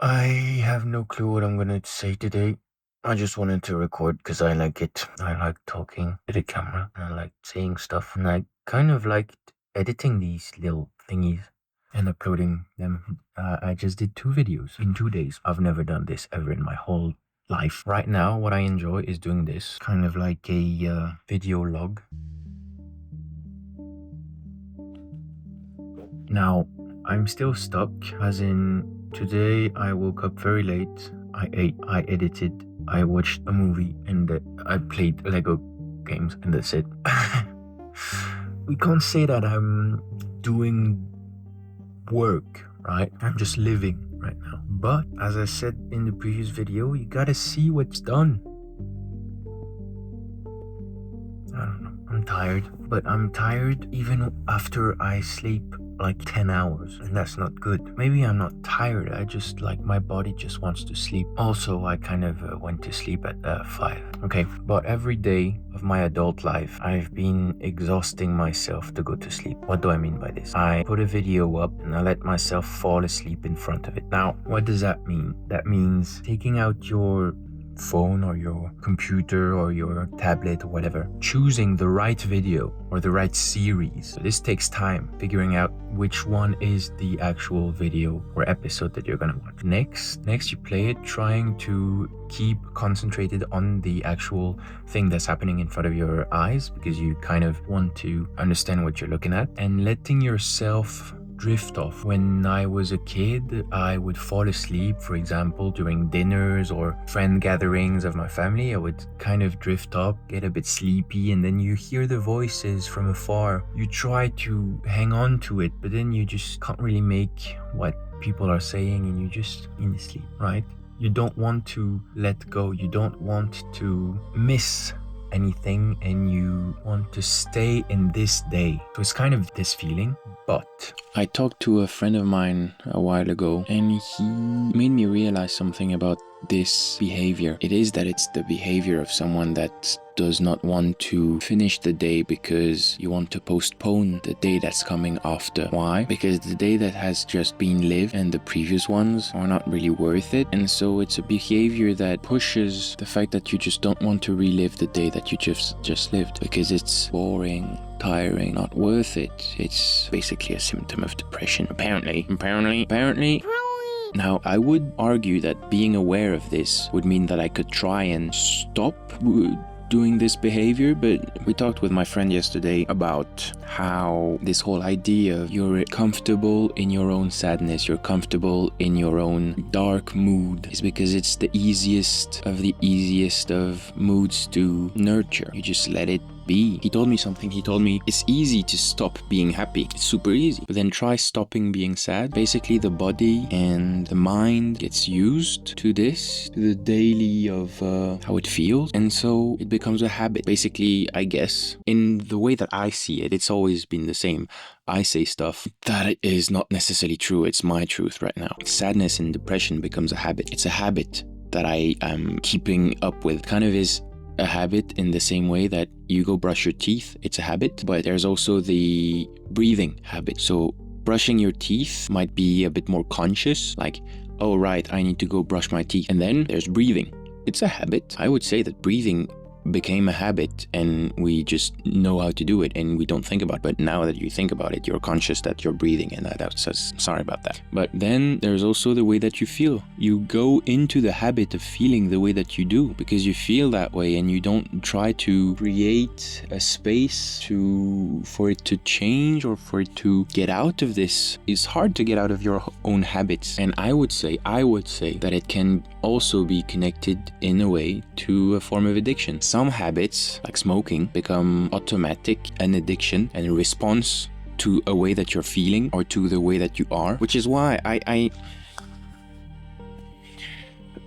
I have no clue what I'm gonna say today. I just wanted to record because I like it. I like talking to the camera. I like saying stuff, and I kind of liked editing these little thingies and uploading them. I just did 2 videos in 2 days. I've never done this ever in my whole life. Right now, what I enjoy is doing this, kind of like a video log. Now, I'm still stuck, as in today I woke up very late, I ate, I edited, I watched a movie, and I played Lego games, and that's it. We can't say that I'm doing work, right? I'm just living right now. But as I said in the previous video, you gotta see what's done. I don't know. I'm tired, but I'm tired even after I sleep like 10 hours, and that's not good. Maybe I'm not tired, I just like my body just wants to sleep. Also, I kind of went to sleep at 5. Okay, but every day of my adult life, I've been exhausting myself to go to sleep. What do I mean by this? I put a video up and I let myself fall asleep in front of it. Now, what does that mean? That means taking out your phone or your computer or your tablet or whatever, choosing the right video or the right series. So this takes time, figuring out which one is the actual video or episode that you're gonna watch. Next you play it, trying to keep concentrated on the actual thing that's happening in front of your eyes, because you kind of want to understand what you're looking at, and letting yourself drift off. When I was a kid, I would fall asleep, for example, during dinners or friend gatherings of my family. I would kind of drift up, get a bit sleepy, and then you hear the voices from afar. You try to hang on to it, but then you just can't really make what people are saying, and you just in sleep, right? You don't want to let go. You don't want to miss anything, and you want to stay in this day. So it's kind of this feeling. But I talked to a friend of mine a while ago, and he made me realize something about this behavior. It is that it's the behavior of someone that does not want to finish the day because you want to postpone the day that's coming after. Why? Because the day that has just been lived and the previous ones are not really worth it. And so it's a behavior that pushes the fact that you just don't want to relive the day that you just lived, because it's boring, tiring, not worth it. It's basically a symptom of depression. Apparently. Now, I would argue that being aware of this would mean that I could try and stop doing this behavior, but we talked with my friend yesterday about how this whole idea of you're comfortable in your own sadness, you're comfortable in your own dark mood, is because it's the easiest of moods to nurture. You just let it be. He told me something. He told me it's easy to stop being happy. It's super easy. But then try stopping being sad. Basically, the body and the mind gets used to this, to the daily of how it feels. And so it becomes a habit. Basically, I guess, in the way that I see it, it's always been the same. I say stuff that is not necessarily true. It's my truth right now. Sadness and depression becomes a habit. It's a habit that I am keeping up with. Kind of is a habit in the same way that you go brush your teeth. It's a habit, but there's also the breathing habit. So brushing your teeth might be a bit more conscious, like, oh right, I need to go brush my teeth. And then there's breathing. It's a habit. I would say that breathing became a habit and we just know how to do it and we don't think about it. But now that you think about it, you're conscious that you're breathing, and that's sorry about that. But then there's also the way that you feel. You go into the habit of feeling the way that you do because you feel that way, and you don't try to create a space for it to change or for it to get out of this. It's hard to get out of your own habits, and I would say that it can also be connected in a way to a form of addiction. Some habits, like smoking, become automatic, an addiction and a response to a way that you're feeling or to the way that you are, which is why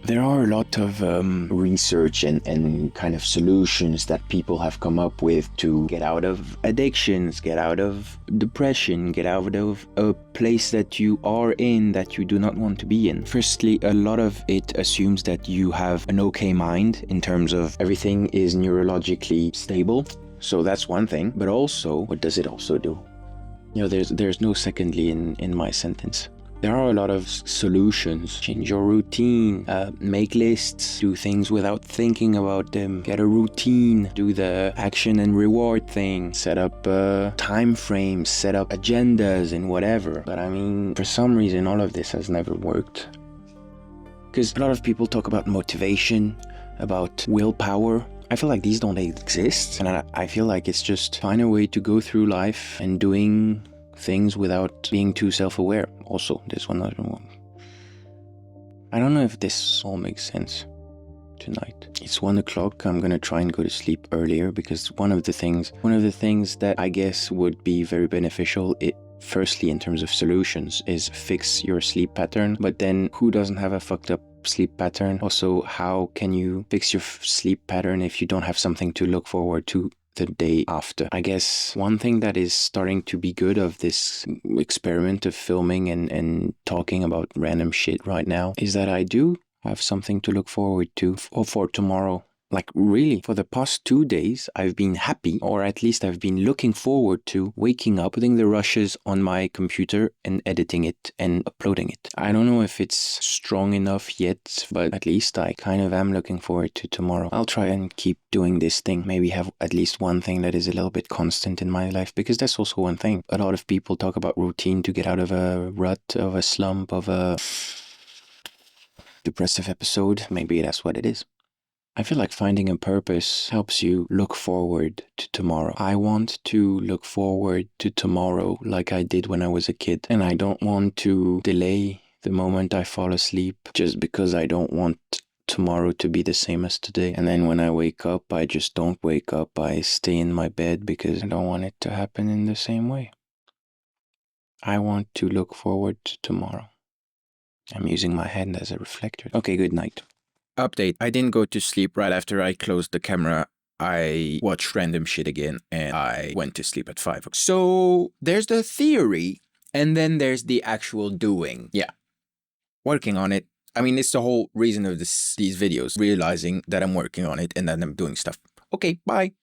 there are a lot of research and kind of solutions that people have come up with to get out of addictions, get out of depression, get out of a place that you are in that you do not want to be in. Firstly, a lot of it assumes that you have an okay mind in terms of everything is neurologically stable. So that's one thing. But also, what does it also do? You know, there's no secondly in my sentence. There are a lot of solutions. Change your routine, make lists, do things without thinking about them, get a routine, do the action and reward thing, set up time frames, set up agendas and whatever. But I mean, for some reason, all of this has never worked. Because a lot of people talk about motivation, about willpower. I feel like these don't exist, and I feel like it's just find a way to go through life and doing things without being too self-aware. Also, this one, I don't know if this all makes sense tonight. It's 1 o'clock. I'm gonna try and go to sleep earlier because one of the things that I guess would be very beneficial, firstly in terms of solutions, is fix your sleep pattern. But then who doesn't have a fucked up sleep pattern? Also, how can you fix your sleep pattern if you don't have something to look forward to the day after? I guess one thing that is starting to be good of this experiment of filming and talking about random shit right now is that I do have something to look forward to for tomorrow. Like really, for the past 2 days, I've been happy, or at least I've been looking forward to waking up, putting the rushes on my computer and editing it and uploading it. I don't know if it's strong enough yet, but at least I kind of am looking forward to tomorrow. I'll try and keep doing this thing, maybe have at least one thing that is a little bit constant in my life, because that's also one thing. A lot of people talk about routine to get out of a rut, of a slump, of a depressive episode. Maybe that's what it is. I feel like finding a purpose helps you look forward to tomorrow. I want to look forward to tomorrow like I did when I was a kid. And I don't want to delay the moment I fall asleep just because I don't want tomorrow to be the same as today. And then when I wake up, I just don't wake up. I stay in my bed because I don't want it to happen in the same way. I want to look forward to tomorrow. I'm using my hand as a reflector. Okay, good night. Update. I didn't go to sleep right after I closed the camera. I watched random shit again and I went to sleep at 5. So there's the theory and then there's the actual doing. Yeah. Working on it. I mean, it's the whole reason of these videos, realizing that I'm working on it and that I'm doing stuff. Okay, bye.